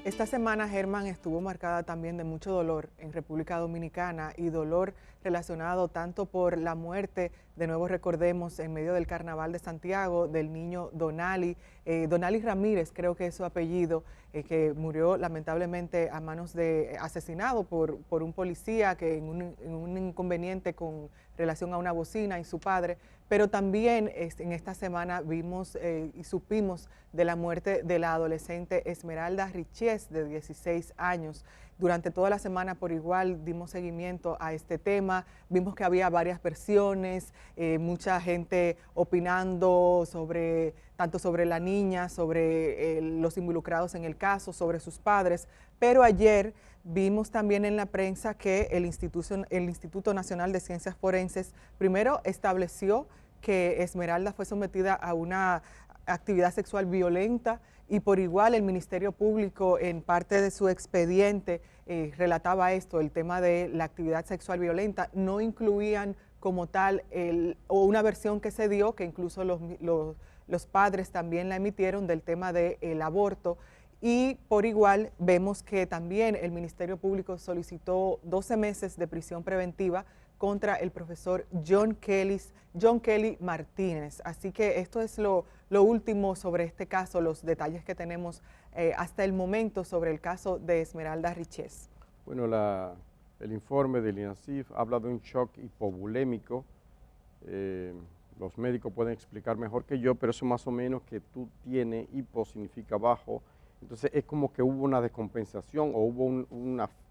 Esta semana, Germán, estuvo marcada también de mucho dolor en República Dominicana y dolor relacionado tanto por la muerte, de nuevo recordemos, en medio del Carnaval de Santiago, del niño Donali, Donali Ramírez, creo que es su apellido, que murió lamentablemente a manos de, asesinado por un policía que en un inconveniente con relación a una bocina y su padre, pero también en esta semana vimos y supimos de la muerte de la adolescente Esmeralda Richez, de 16 años. Durante toda la semana por igual dimos seguimiento a este tema, vimos que había varias versiones, mucha gente opinando sobre, tanto sobre la niña, sobre los involucrados en el caso, sobre sus padres, pero ayer vimos también en la prensa que el Instituto Nacional de Ciencias Forenses primero estableció que Esmeralda fue sometida a una actividad sexual violenta y por igual el Ministerio Público en parte de su expediente relataba esto, el tema de la actividad sexual violenta, no incluían como tal o una versión que se dio, que incluso los padres también la emitieron del tema del aborto. Y por igual vemos que también el Ministerio Público solicitó 12 meses de prisión preventiva contra el profesor John Kelly Martínez. Así que esto es lo último sobre este caso, los detalles que tenemos hasta el momento sobre el caso de Esmeralda Richez. Bueno, el informe del INASIF habla de un shock hipovolémico. Los médicos pueden explicar mejor que yo, pero eso más o menos que tú tienes, hipo significa bajo. Entonces es como que hubo una descompensación o hubo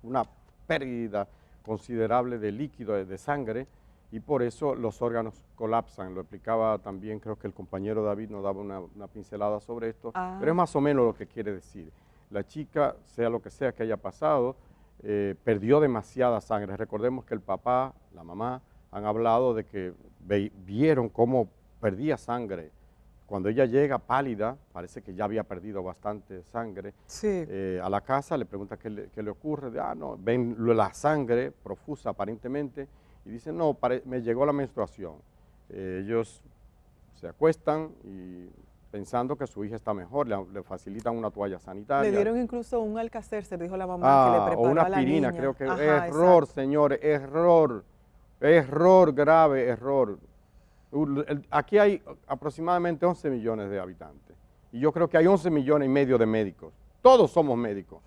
una pérdida considerable de líquido, de sangre, y por eso los órganos colapsan. Lo explicaba también, creo que el compañero David nos daba una pincelada sobre esto, pero es más o menos lo que quiere decir. La chica, sea lo que sea que haya pasado, perdió demasiada sangre. Recordemos que el papá, la mamá, han hablado de que vieron cómo perdía sangre. Cuando ella llega pálida, parece que ya había perdido bastante sangre, sí. A la casa le pregunta qué le ocurre, no, ven la sangre profusa aparentemente y dicen, no, me llegó la menstruación. Ellos se acuestan y pensando que su hija está mejor, le facilitan una toalla sanitaria. Le dieron incluso un Alka-Seltzer, se dijo la mamá, que le preparó o una a la aspirina, niña. creo que Ajá, error, exacto. señores, error grave, error. Aquí hay aproximadamente 11 millones de habitantes y yo creo que hay 11 millones y medio de médicos. Todos somos médicos.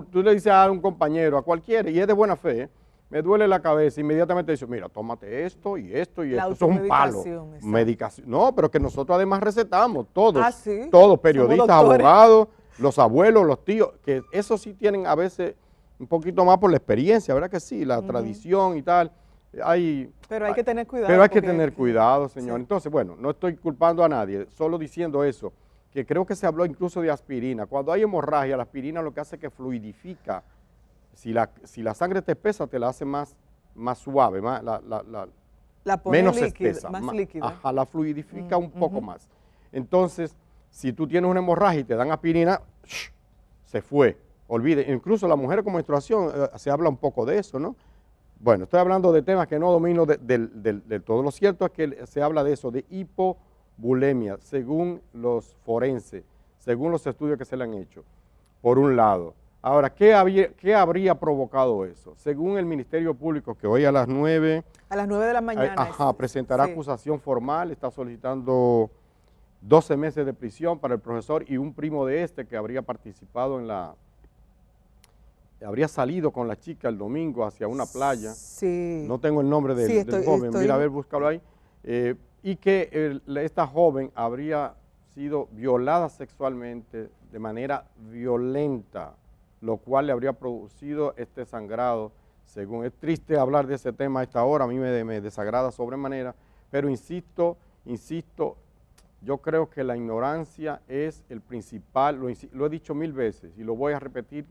Tú le dices a un compañero, a cualquiera, y es de buena fe, me duele la cabeza, inmediatamente dice, mira, tómate esto y esto y esto. Eso es un palo. Medicación. No, pero que nosotros además recetamos, todos, ¿sí? Todos, periodistas, abogados, los abuelos, los tíos, que eso sí tienen a veces un poquito más por la experiencia, ¿verdad que sí? La tradición y tal. Pero hay que tener cuidado. Pero hay que tener cuidado, señor. Sí. Entonces, bueno, no estoy culpando a nadie, solo diciendo eso, que creo que se habló incluso de aspirina. Cuando hay hemorragia, la aspirina lo que hace es que fluidifica. Si la sangre te espesa, te la hace más suave, menos espesa. Más líquida. Ajá, la fluidifica un poco más. Entonces, si tú tienes una hemorragia y te dan aspirina, se fue. Olvide, incluso la mujer con menstruación, se habla un poco de eso, ¿no? Bueno, estoy hablando de temas que no domino del todo. Lo cierto es que se habla de eso, de hipovolemia, según los forenses, según los estudios que se le han hecho, por un lado. Ahora, ¿qué habría provocado eso? Según el Ministerio Público, que hoy a las 9... A las 9 de la mañana. Presentará acusación formal, está solicitando 12 meses de prisión para el profesor y un primo de este que habría participado habría salido con la chica el domingo hacia una playa, no tengo el nombre del joven, mira, a ver, búscalo ahí, y que esta joven habría sido violada sexualmente de manera violenta, lo cual le habría producido este sangrado. Según, es triste hablar de ese tema a esta hora, a mí me desagrada sobremanera, pero insisto, yo creo que la ignorancia es el principal, lo he dicho 1000 veces y lo voy a repetir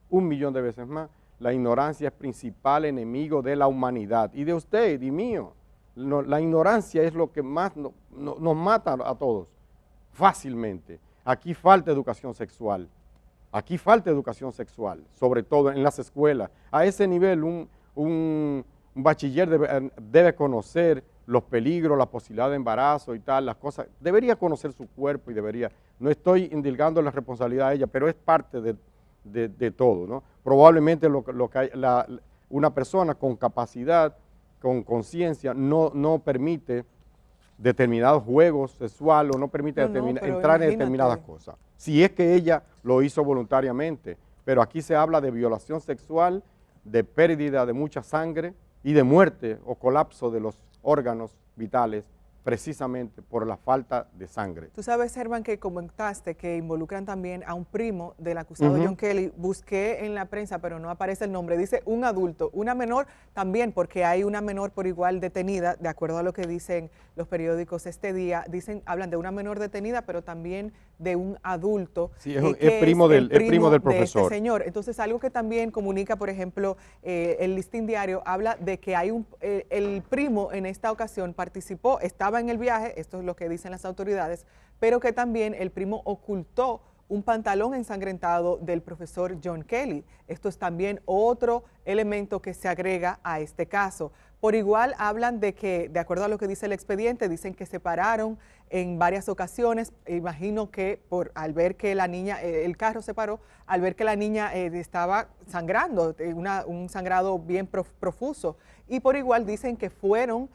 1.000.000 de veces más, la ignorancia es principal enemigo de la humanidad y de usted y mío. La ignorancia es lo que más nos mata a todos, fácilmente. Aquí falta educación sexual, sobre todo en las escuelas. A ese nivel un bachiller debe conocer los peligros, la posibilidad de embarazo y tal, las cosas. Debería conocer su cuerpo y no estoy indilgando la responsabilidad de ella, pero es parte de todo, ¿no? Probablemente lo que hay, una persona con capacidad, con conciencia, no permite determinados juegos sexuales o no permite entrar en determinadas cosas. Si es que ella lo hizo voluntariamente, pero aquí se habla de violación sexual, de pérdida de mucha sangre y de muerte o colapso de los órganos vitales precisamente por la falta de sangre. Tú sabes, Herman, que comentaste que involucran también a un primo del acusado John Kelly. Busqué en la prensa, pero no aparece el nombre. Dice un adulto, una menor también, porque hay una menor por igual detenida, de acuerdo a lo que dicen los periódicos este día. Hablan de una menor detenida, pero también de un adulto. Sí, es primo del profesor. De este señor. Entonces, algo que también comunica, por ejemplo, el Listín Diario, habla de que hay el primo en esta ocasión participó, estaba en el viaje, esto es lo que dicen las autoridades, pero que también el primo ocultó un pantalón ensangrentado del profesor John Kelly. Esto es también otro elemento que se agrega a este caso. Por igual hablan de que, de acuerdo a lo que dice el expediente, dicen que se pararon en varias ocasiones. Imagino que al ver que la niña, el carro se paró, al ver que la niña estaba sangrando, un sangrado bien profuso. Y por igual dicen que fueron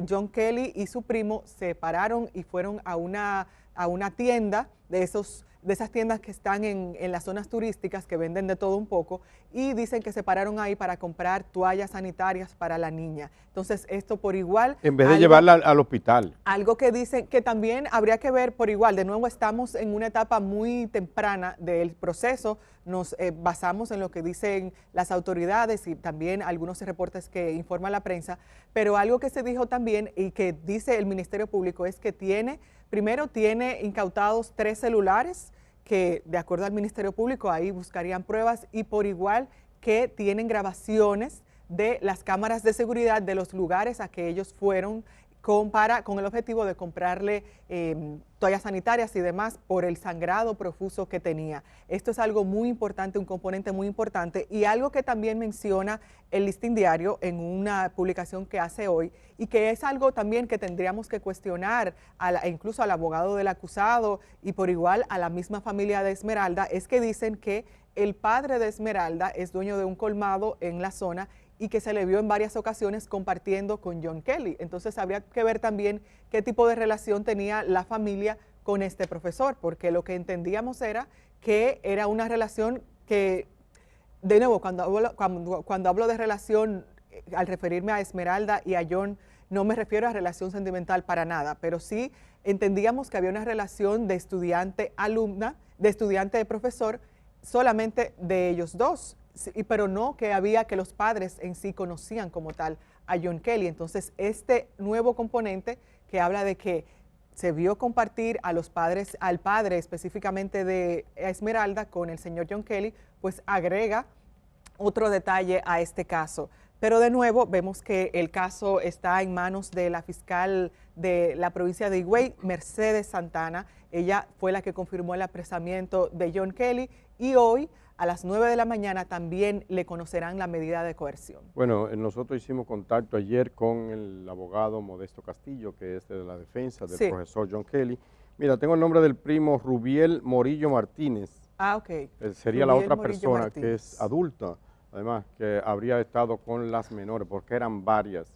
John Kelly y su primo se pararon y fueron a una tienda de esas tiendas que están en las zonas turísticas que venden de todo un poco, y dicen que se pararon ahí para comprar toallas sanitarias para la niña. Entonces, esto por igual... En vez de llevarla al hospital. Algo que dicen que también habría que ver por igual. De nuevo, estamos en una etapa muy temprana del proceso. Nos basamos en lo que dicen las autoridades y también algunos reportes que informa la prensa, pero algo que se dijo también y que dice el Ministerio Público es que primero tiene incautados 3 celulares que, de acuerdo al Ministerio Público, ahí buscarían pruebas, y por igual que tienen grabaciones de las cámaras de seguridad de los lugares a que ellos fueron con el objetivo de comprarle toallas sanitarias y demás por el sangrado profuso que tenía. Esto es algo muy importante, un componente muy importante, y algo que también menciona el Listín Diario en una publicación que hace hoy, y que es algo también que tendríamos que cuestionar incluso al abogado del acusado y por igual a la misma familia de Esmeralda, es que dicen que el padre de Esmeralda es dueño de un colmado en la zona y que se le vio en varias ocasiones compartiendo con John Kelly. Entonces habría que ver también qué tipo de relación tenía la familia con este profesor, porque lo que entendíamos era que era una relación que, de nuevo, cuando hablo de relación, al referirme a Esmeralda y a John, no me refiero a relación sentimental para nada, pero sí entendíamos que había una relación de estudiante-alumna, de estudiante-profesor, solamente de ellos dos, pero no que los padres en sí conocían como tal a John Kelly. Entonces, este nuevo componente que habla de que se vio compartir a los padres, al padre específicamente de Esmeralda con el señor John Kelly, pues agrega otro detalle a este caso. Pero de nuevo vemos que el caso está en manos de la fiscal de la provincia de Higüey, Mercedes Santana. Ella fue la que confirmó el apresamiento de John Kelly, y hoy a las 9 de la mañana también le conocerán la medida de coerción. Bueno, nosotros hicimos contacto ayer con el abogado Modesto Castillo, que es de la defensa del profesor John Kelly. Mira, tengo el nombre del primo Rubiel Morillo Martínez. Ah, ok. Sería Rubiel la otra Morillo persona Martínez, que es adulta, además, que habría estado con las menores, porque eran varias.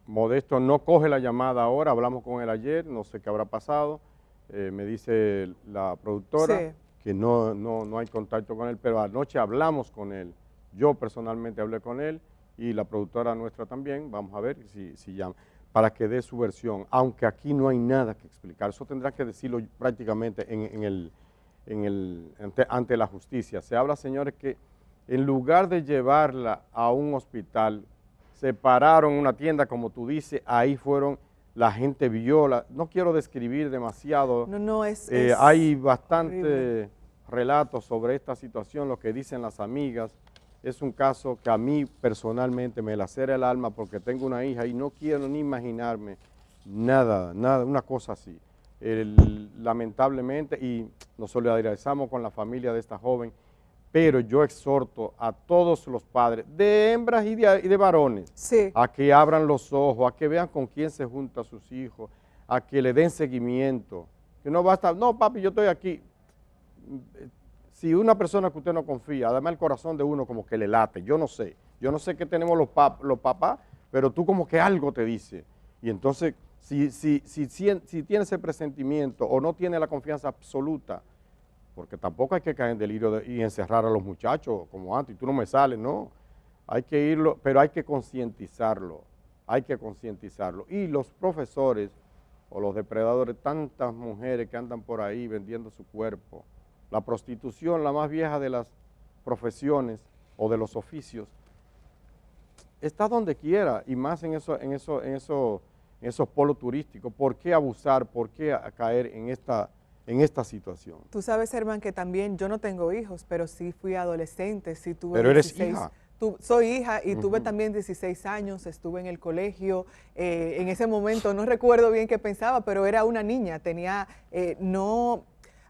Modesto no coge la llamada ahora, hablamos con él ayer, no sé qué habrá pasado. Me dice la productora que no hay contacto con él, pero anoche hablamos con él. Yo personalmente hablé con él y la productora nuestra también. Vamos a ver si llama, para que dé su versión, aunque aquí no hay nada que explicar. Eso tendrá que decirlo prácticamente ante la justicia. Se habla, señores, que en lugar de llevarla a un hospital, se pararon en una tienda, como tú dices, ahí fueron, la gente viola. No quiero describir demasiado. Hay bastante relatos sobre esta situación, lo que dicen las amigas. Es un caso que a mí personalmente me lacera el alma porque tengo una hija y no quiero ni imaginarme nada, una cosa así. Lamentablemente, y nos solidarizamos con la familia de esta joven, pero yo exhorto a todos los padres, de hembras y de varones, a que abran los ojos, a que vean con quién se juntan sus hijos, a que le den seguimiento. Que no basta, no papi, yo estoy aquí. si una persona que usted no confía, además el corazón de uno como que le late, yo no sé qué tenemos los papás, pero tú como que algo te dice. Y entonces, si tiene ese presentimiento o no tiene la confianza absoluta, porque tampoco hay que caer en delirio y encerrar a los muchachos como antes, y tú no me sales, no. Hay que irlo, pero hay que concientizarlo, Y los profesores o los depredadores, tantas mujeres que andan por ahí vendiendo su cuerpo, la prostitución, la más vieja de las profesiones o de los oficios, está donde quiera y más en esos polos turísticos. ¿Por qué abusar? ¿Por qué caer en esta situación? Tú sabes, Herman, que también yo no tengo hijos, pero sí fui adolescente, sí tuve Pero eres hija. Soy hija y tuve también 16 años, estuve en el colegio, en ese momento no recuerdo bien qué pensaba, pero era una niña,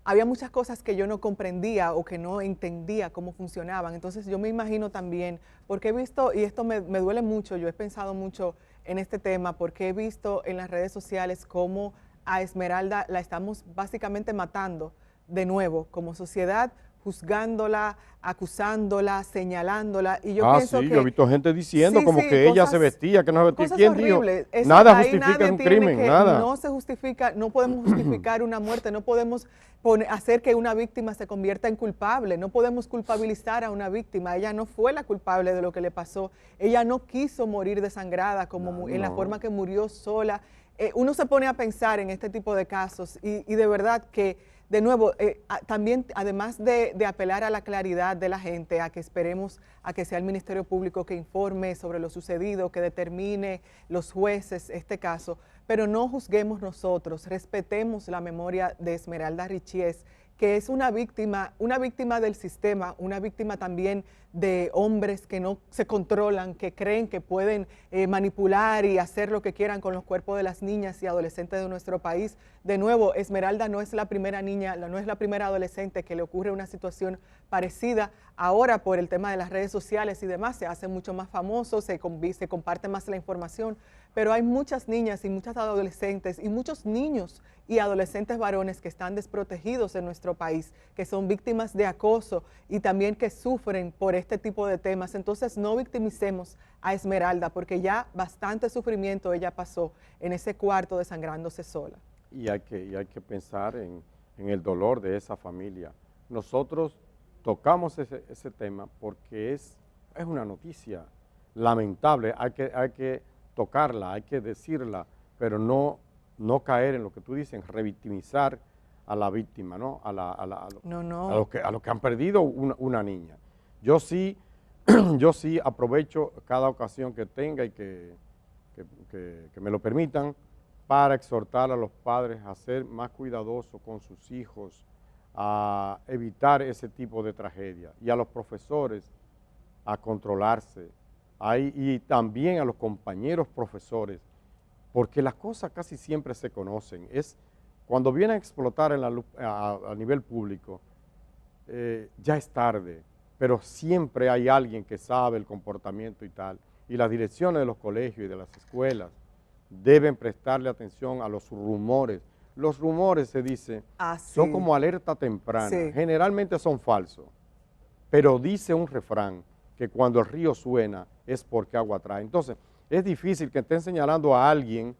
había muchas cosas que yo no comprendía o que no entendía cómo funcionaban. Entonces yo me imagino también, porque he visto, y esto me duele mucho, yo he pensado mucho en este tema, porque he visto en las redes sociales cómo a Esmeralda la estamos básicamente matando de nuevo como sociedad, juzgándola, acusándola, señalándola, y yo pienso que... yo he visto gente diciendo como que ella se vestía, que no se vestía. ¿Quién dijo? Nada justifica un crimen, nada. No se justifica, no podemos justificar una muerte, no podemos hacer que una víctima se convierta en culpable, no podemos culpabilizar a una víctima, ella no fue la culpable de lo que le pasó, ella no quiso morir desangrada en la forma que murió sola. Uno se pone a pensar en este tipo de casos y de verdad que, de nuevo, también además de apelar a la claridad de la gente, a que esperemos a que sea el Ministerio Público que informe sobre lo sucedido, que determine los jueces este caso, pero no juzguemos nosotros, respetemos la memoria de Esmeralda Richies, que es una víctima del sistema, una víctima también de hombres que no se controlan, que creen que pueden manipular y hacer lo que quieran con los cuerpos de las niñas y adolescentes de nuestro país. De nuevo, Esmeralda no es la primera niña, no es la primera adolescente que le ocurre una situación parecida. Ahora, por el tema de las redes sociales y demás, se hace mucho más famoso, se comparte más la información, pero hay muchas niñas y muchas adolescentes y muchos niños y adolescentes varones que están desprotegidos en nuestro país, que son víctimas de acoso y también que sufren por este tipo de temas. Entonces no victimicemos a Esmeralda porque ya bastante sufrimiento ella pasó en ese cuarto desangrándose sola. Y hay que pensar en el dolor de esa familia. Nosotros tocamos ese tema porque es una noticia lamentable, hay que tocarla, hay que decirla, pero no caer en lo que tú dices, revictimizar a la víctima, ¿no? A los que han perdido una niña. Yo sí aprovecho cada ocasión que tenga y que me lo permitan para exhortar a los padres a ser más cuidadosos con sus hijos, a evitar ese tipo de tragedia, y a los profesores a controlarse, y también a los compañeros profesores, porque las cosas casi siempre se conocen. Cuando vienen a explotar a nivel público, ya es tarde, pero siempre hay alguien que sabe el comportamiento y tal, y las direcciones de los colegios y de las escuelas deben prestarle atención a los rumores. Los rumores, se dice, son como alerta temprana, generalmente son falsos, pero dice un refrán que cuando el río suena es porque agua trae. Entonces, es difícil que estén señalando a alguien,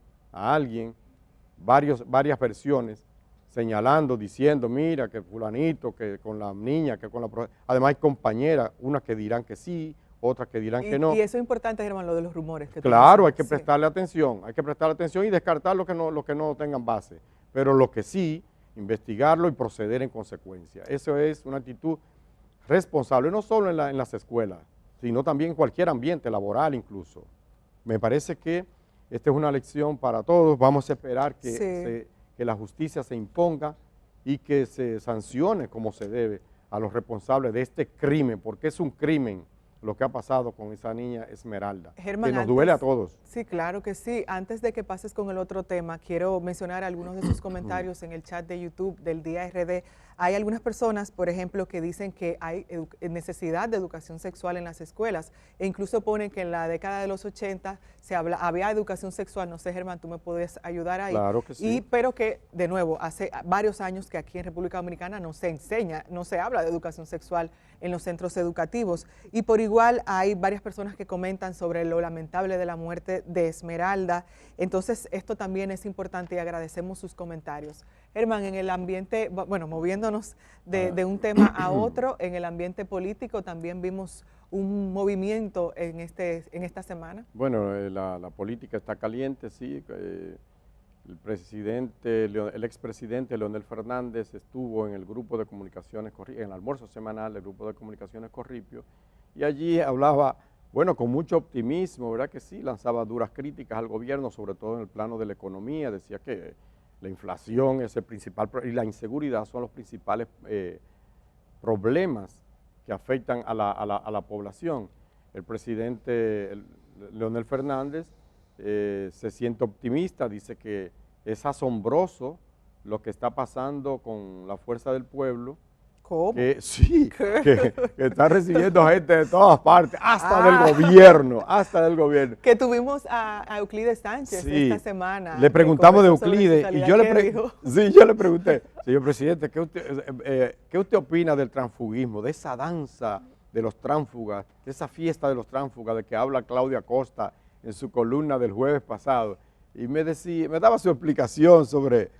varias versiones, señalando, diciendo, mira, que fulanito, que con la niña, que con la profesora. Además hay compañeras, unas que dirán que sí, otras que dirán que no. Y eso es importante, Germán, lo de los rumores. Claro, hay que prestarle atención, y descartar lo que no tengan base, pero lo que sí, investigarlo y proceder en consecuencia. Eso es una actitud responsable, no solo en las escuelas, sino también en cualquier ambiente laboral incluso. Me parece que esta es una lección para todos. Vamos a esperar que la justicia se imponga y que se sancione como se debe a los responsables de este crimen, porque es un crimen lo que ha pasado con esa niña Esmeralda, Germán, que nos duele a todos. Sí, claro que sí. Antes de que pases con el otro tema, quiero mencionar algunos de sus comentarios en el chat de YouTube del Día RD. Hay algunas personas, por ejemplo, que dicen que hay necesidad de educación sexual en las escuelas e incluso ponen que en la década de los 80 había educación sexual. No sé, Germán, tú me puedes ayudar ahí. Claro que sí. Pero que, de nuevo, hace varios años que aquí en República Dominicana no se enseña, no se habla de educación sexual en los centros educativos. Y por igual hay varias personas que comentan sobre lo lamentable de la muerte de Esmeralda. Entonces, esto también es importante y agradecemos sus comentarios. Germán, en el ambiente, bueno, moviéndonos de un tema a otro, en el ambiente político también vimos un movimiento en esta semana. Bueno, la política está caliente, sí. El expresidente Leonel Fernández estuvo en el grupo de comunicaciones, en el almuerzo semanal del grupo de comunicaciones Corripio, y allí hablaba, bueno, con mucho optimismo, ¿verdad que sí? Lanzaba duras críticas al gobierno, sobre todo en el plano de la economía, decía que la inflación es el principal, y la inseguridad son los principales problemas que afectan a la población. El presidente Leonel Fernández se siente optimista, dice que es asombroso lo que está pasando con la fuerza del pueblo. ¿Cómo? Sí, que está recibiendo gente de todas partes, hasta del gobierno. Que tuvimos a Euclides Sánchez esta semana. Le preguntamos de Euclides y yo le pregunté, señor presidente, ¿qué usted opina del transfugismo, de esa danza de los tránsfugas, de esa fiesta de los tránsfugas de que habla Claudia Costa en su columna del jueves pasado? Y me daba su explicación sobre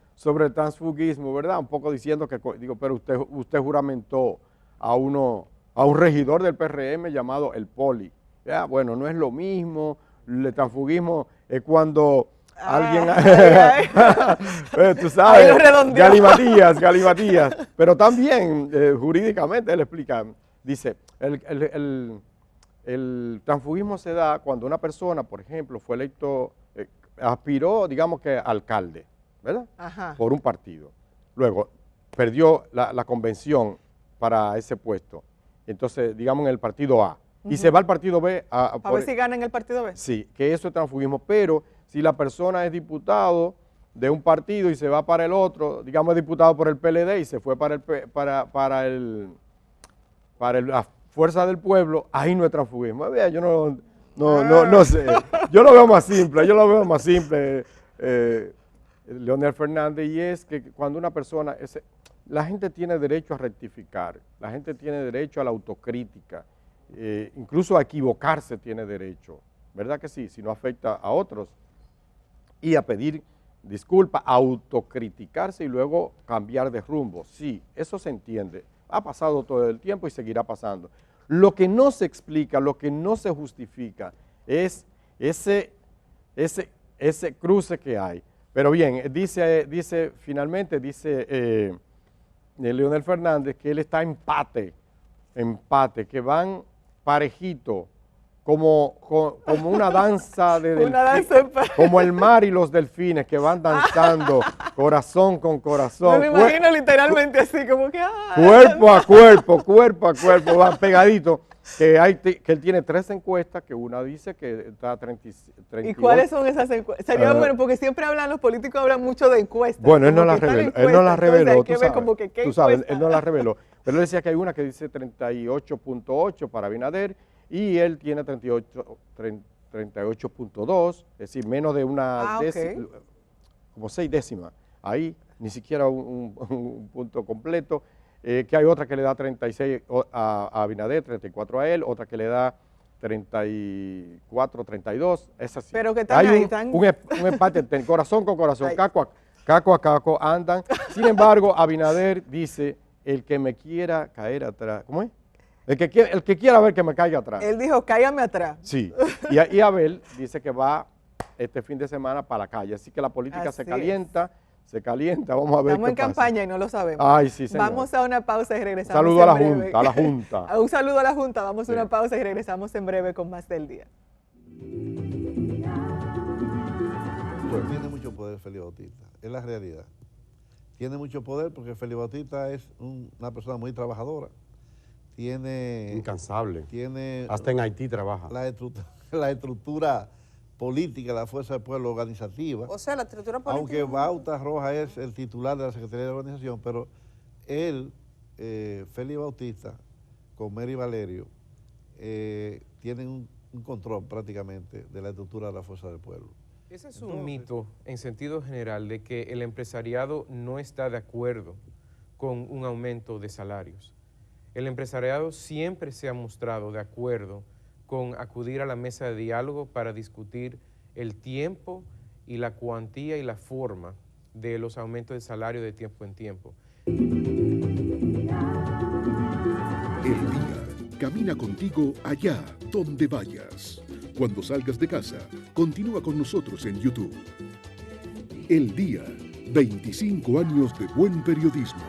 el transfugismo, ¿verdad? Un poco diciendo que, pero usted juramentó a un regidor del PRM llamado el Poli. ¿Ya? Bueno, no es lo mismo, el transfugismo es cuando alguien, tú sabes, galimatías, pero también jurídicamente él explica, dice, el transfugismo se da cuando una persona, por ejemplo, fue electo, aspiró, digamos que alcalde, ¿verdad? Ajá. Por un partido. Luego, perdió la convención para ese puesto. Entonces, digamos en el partido A. Y se va al partido B. A ver si gana en el partido B. Sí, que eso es transfugismo. Pero si la persona es diputado de un partido y se va para el otro, digamos es diputado por el PLD y se fue para la Fuerza del Pueblo, ahí no es transfugismo. Yo no sé. Yo lo veo más simple. Leonel Fernández, y es que cuando una persona, la gente tiene derecho a rectificar, la gente tiene derecho a la autocrítica, incluso a equivocarse tiene derecho, ¿verdad que sí? Si no afecta a otros, y a pedir disculpas, a autocriticarse y luego cambiar de rumbo. Sí, eso se entiende, ha pasado todo el tiempo y seguirá pasando. Lo que no se explica, lo que no se justifica es ese cruce que hay. Pero bien, finalmente dice Leonel Fernández que él está empate, que van parejito, como una danza de como el mar y los delfines que van danzando corazón con corazón. Me imagino literalmente así, como que cuerpo a cuerpo, van pegadito. Que él tiene 3 encuestas, que una dice que está a 38. ¿Y cuáles son esas encuestas? Sería bueno, porque siempre los políticos hablan mucho de encuestas. Bueno, él no las reveló, tú sabes, él no las reveló. Pero él decía que hay una que dice 38.8 para Abinader y él tiene 38.2, es decir, menos de una décima, como 6 décimas. Ahí, ni siquiera un punto completo. Que hay otra que le da 36 a Abinader, 34 a él, otra que le da 34, 32, es así. Pero que hay un empate, corazón con corazón, caco a caco andan. Sin embargo, Abinader dice, el que me quiera caer atrás, ¿cómo es? El que quiera ver que me caiga atrás. Él dijo, cállame atrás. Sí, y Abel dice que va este fin de semana para la calle, así que la política se calienta, vamos a ver. Estamos en campaña y no lo sabemos. Ay, sí, señor. Vamos a una pausa y regresamos. Un saludo a la Junta. Un saludo a la Junta. Vamos a una pausa y regresamos en breve con más del día. Tiene mucho poder Félix Bautista, es la realidad. Tiene mucho poder porque Félix Bautista es una persona muy trabajadora. Incansable. Hasta en Haití trabaja. La estructura política, la fuerza del pueblo organizativa. O sea, la estructura política. Aunque Bauta Rojas es el titular de la Secretaría de Organización, pero él, Félix Bautista, con Mary Valerio, tienen un control prácticamente de la estructura de la Fuerza del Pueblo. Ese es un mito en sentido general de que el empresariado no está de acuerdo con un aumento de salarios. El empresariado siempre se ha mostrado de acuerdo con acudir a la mesa de diálogo para discutir el tiempo y la cuantía y la forma de los aumentos de salario de tiempo en tiempo. El Día camina contigo allá donde vayas. Cuando salgas de casa, continúa con nosotros en YouTube. El Día, 25 años de buen periodismo.